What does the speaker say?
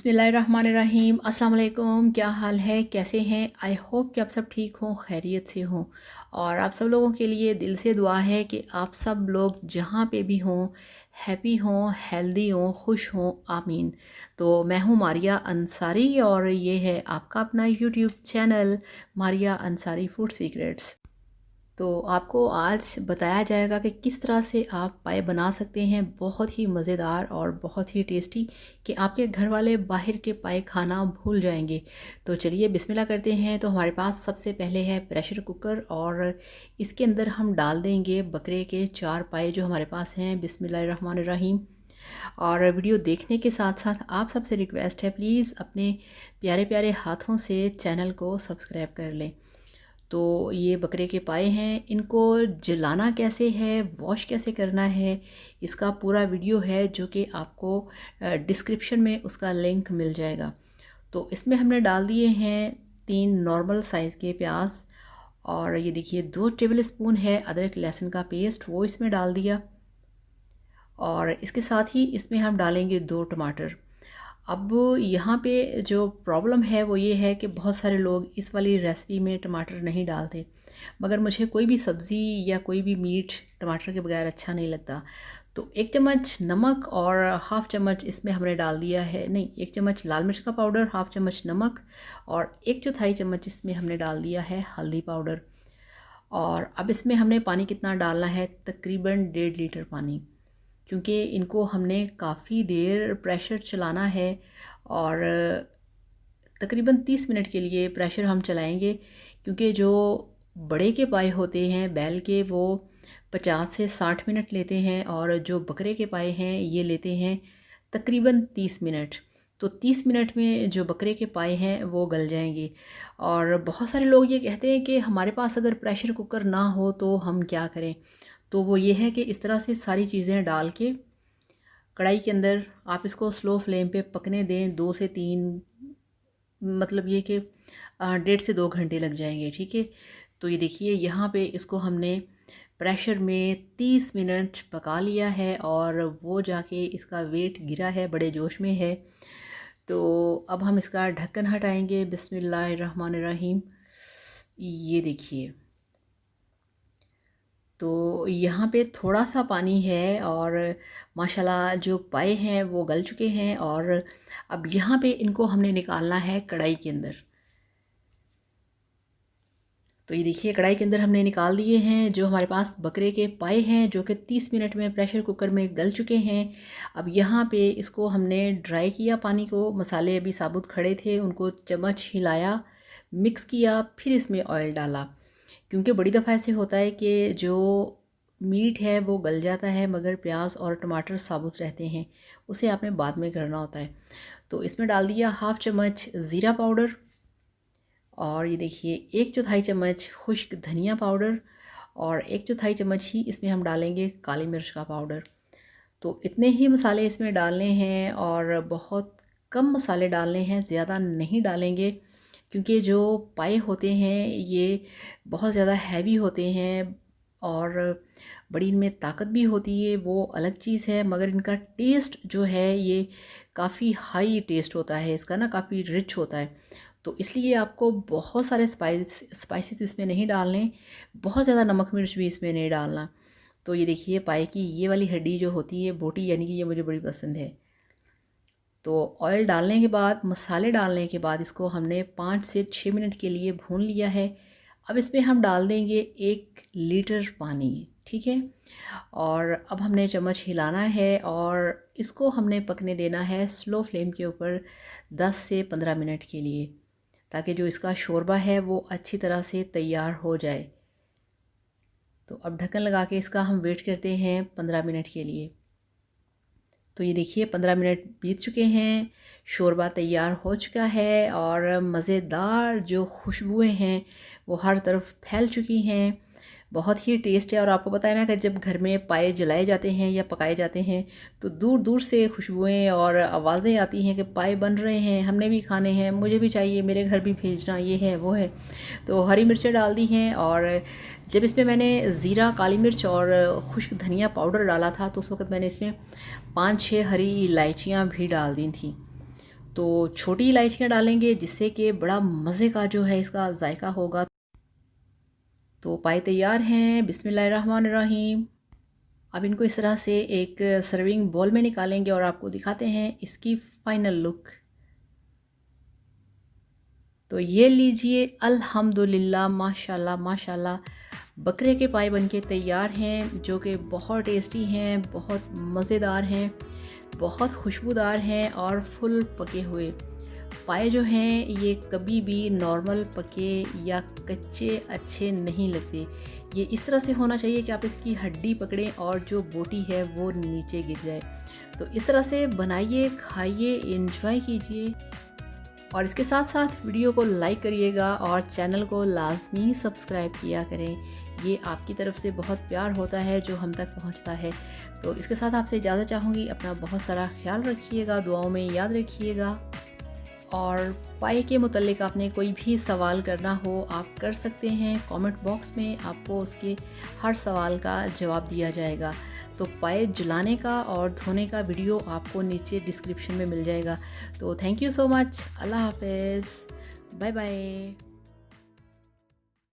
बिस्मिल्लाहिर्रहमानिर्रहीम। अस्सलाम वालेकुम। क्या हाल है, कैसे हैं? आई होप कि आप सब ठीक हों, खैरियत से हों। और आप सब लोगों के लिए दिल से दुआ है कि आप सब लोग जहाँ पे भी हों हैप्पी हों, हेल्दी हों, खुश हों, आमीन। तो मैं हूँ मारिया अंसारी और ये है आपका अपना YouTube channel Maria Ansari food secrets. तो आपको आज बताया जाएगा कि किस तरह से आप पाए बना सकते हैं, बहुत ही मज़ेदार और बहुत ही टेस्टी, कि आपके घर वाले बाहर के पाए खाना भूल जाएंगे। तो चलिए बिस्मिल्लाह करते हैं। तो हमारे पास सबसे पहले है प्रेशर कुकर और इसके अंदर हम डाल देंगे बकरे के 4 पाए जो हमारे पास हैं। बिस्मिल्लाहिर्रहमानिर्रहीम। और वीडियो देखने के साथ साथ आप सबसे रिक्वेस्ट है, प्लीज़ अपने प्यारे प्यारे हाथों से चैनल को सब्सक्राइब कर लें। तो ये बकरे के पाए हैं, इनको जलाना कैसे है, वॉश कैसे करना है, इसका पूरा वीडियो है जो कि आपको डिस्क्रिप्शन में उसका लिंक मिल जाएगा। तो इसमें हमने डाल दिए हैं 3 नॉर्मल साइज़ के प्याज और ये देखिए 2 टेबल स्पून है अदरक लहसुन का पेस्ट, वो इसमें डाल दिया। और इसके साथ ही इसमें हम डालेंगे 2 टमाटर। अब यहाँ पे जो प्रॉब्लम है वो ये है कि बहुत सारे लोग इस वाली रेसिपी में टमाटर नहीं डालते, मगर मुझे कोई भी सब्ज़ी या कोई भी मीट टमाटर के बगैर अच्छा नहीं लगता। तो 1 चम्मच नमक और हाफ़ चम्मच इसमें हमने डाल दिया है, नहीं 1 चम्मच लाल मिर्च का पाउडर, हाफ़ चम्मच नमक और 1/4 चम्मच इसमें हमने डाल दिया है हल्दी पाउडर। और अब इसमें हमने पानी कितना डालना है, तकरीबन 1.5 लीटर पानी, क्योंकि इनको हमने काफ़ी देर प्रेशर चलाना है और तकरीबन 30 मिनट के लिए प्रेशर हम चलाएंगे। क्योंकि जो बड़े के पाए होते हैं बैल के, वो 50 से 60 मिनट लेते हैं और जो बकरे के पाए हैं ये लेते हैं तकरीबन 30 मिनट। तो 30 मिनट में जो बकरे के पाए हैं वो गल जाएंगे। और बहुत सारे लोग ये कहते हैं कि हमारे पास अगर प्रेशर कुकर ना हो तो हम क्या करें। तो वो ये है कि इस तरह से सारी चीज़ें डाल के कढ़ाई के अंदर आप इसको स्लो फ्लेम पे पकने दें 2 से 3, मतलब ये कि 1.5 से 2 घंटे लग जाएंगे, ठीक है। तो ये देखिए यहाँ पे इसको हमने प्रेशर में 30 मिनट पका लिया है और वो जाके इसका वेट गिरा है, बड़े जोश में है। तो अब हम इसका ढक्कन हटाएंगे। बिस्मिल्लाहिर्रहमानिर्रहीम। ये देखिए, तो यहाँ पे थोड़ा सा पानी है और माशाल्लाह जो पाए हैं वो गल चुके हैं। और अब यहाँ पे इनको हमने निकालना है कढ़ाई के अंदर। तो ये देखिए कढ़ाई के अंदर हमने निकाल दिए हैं जो हमारे पास बकरे के पाए हैं, जो कि 30 मिनट में प्रेशर कुकर में गल चुके हैं। अब यहाँ पे इसको हमने ड्राई किया पानी को, मसाले अभी साबुत खड़े थे, उनको चम्मच हिलाया, मिक्स किया, फिर इसमें ऑयल डाला। क्योंकि बड़ी दफ़ा ऐसे होता है कि जो मीट है वो गल जाता है मगर प्याज और टमाटर साबुत रहते हैं, उसे आपने बाद में करना होता है। तो इसमें डाल दिया हाफ़ चम्मच ज़ीरा पाउडर और ये देखिए 1/4 चम्मच खुश्क धनिया पाउडर और 1/4 चम्मच ही इसमें हम डालेंगे काली मिर्च का पाउडर। तो इतने ही मसाले इसमें डालने हैं और बहुत कम मसाले डालने हैं, ज़्यादा नहीं डालेंगे। क्योंकि जो पाए होते हैं ये बहुत ज़्यादा हैवी होते हैं और बड़ी इनमें ताकत भी होती है, वो अलग चीज़ है, मगर इनका टेस्ट जो है ये काफ़ी हाई टेस्ट होता है इसका ना, काफ़ी रिच होता है। तो इसलिए आपको बहुत सारे स्पाइसेस इसमें नहीं डालने, बहुत ज़्यादा नमक मिर्च भी इसमें नहीं डालना। तो ये देखिए पाए की ये वाली हड्डी जो होती है, बोटी, यानी कि ये मुझे बड़ी पसंद है। तो ऑयल डालने के बाद, मसाले डालने के बाद इसको हमने 5 से 6 मिनट के लिए भून लिया है। अब इसमें हम डाल देंगे 1 लीटर पानी, ठीक है। और अब हमने चम्मच हिलाना है और इसको हमने पकने देना है स्लो फ्लेम के ऊपर 10 से 15 मिनट के लिए, ताकि जो इसका शोरबा है वो अच्छी तरह से तैयार हो जाए। तो अब ढक्कन लगा के इसका हम वेट करते हैं 15 मिनट के लिए। तो ये देखिए 15 मिनट बीत चुके हैं, शोरबा तैयार हो चुका है और मज़ेदार जो खुशबुएं हैं वो हर तरफ फैल चुकी हैं। बहुत ही टेस्ट है। और आपको पता है ना कि जब घर में पाए जलाए जाते हैं या पकाए जाते हैं तो दूर दूर से खुशबुएं और आवाज़ें आती हैं कि पाए बन रहे हैं, हमने भी खाने हैं, मुझे भी चाहिए, मेरे घर भी भेजना, ये है वो है। तो हरी मिर्चें डाल दी हैं और जब इसमें मैंने ज़ीरा, काली मिर्च और खुश्क धनिया पाउडर डाला था तो उस वक्त मैंने इसमें 5-6 हरी इलायचियाँ भी डाल दी थी। तो छोटी इलायचियाँ डालेंगे जिससे कि बड़ा मज़े का जो है इसका जायका होगा। तो पाए तैयार हैं, बिस्मिल्लाहिर्रहमानिर्रहीम। अब इनको इस तरह से एक सर्विंग बाउल में निकालेंगे और आपको दिखाते हैं इसकी फ़ाइनल लुक। तो ये लीजिए, अल्हम्दुलिल्लाह, माशाल्लाह माशाल्लाह, बकरे के पाए बनके तैयार हैं, जो कि बहुत टेस्टी हैं, बहुत मज़ेदार हैं, बहुत खुशबूदार हैं और फुल पके हुए। पाए जो हैं ये कभी भी नॉर्मल पके या कच्चे अच्छे नहीं लगते। ये इस तरह से होना चाहिए कि आप इसकी हड्डी पकड़ें और जो बोटी है वो नीचे गिर जाए। तो इस तरह से बनाइए, खाइए, एंजॉय कीजिए और इसके साथ साथ वीडियो को लाइक करिएगा और चैनल को लाजमी सब्सक्राइब किया करें। ये आपकी तरफ से बहुत प्यार होता है जो हम तक पहुंचता है। तो इसके साथ आपसे इजाज़त चाहूँगी। अपना बहुत सारा ख्याल रखिएगा, दुआओं में याद रखिएगा। और पाए के मुतल्लिक आपने कोई भी सवाल करना हो आप कर सकते हैं कमेंट बॉक्स में, आपको उसके हर सवाल का जवाब दिया जाएगा। तो पाए जलाने का और धोने का वीडियो आपको नीचे डिस्क्रिप्शन में मिल जाएगा। तो थैंक यू सो मच। अल्लाह हाफ़िज़, बाय बाय।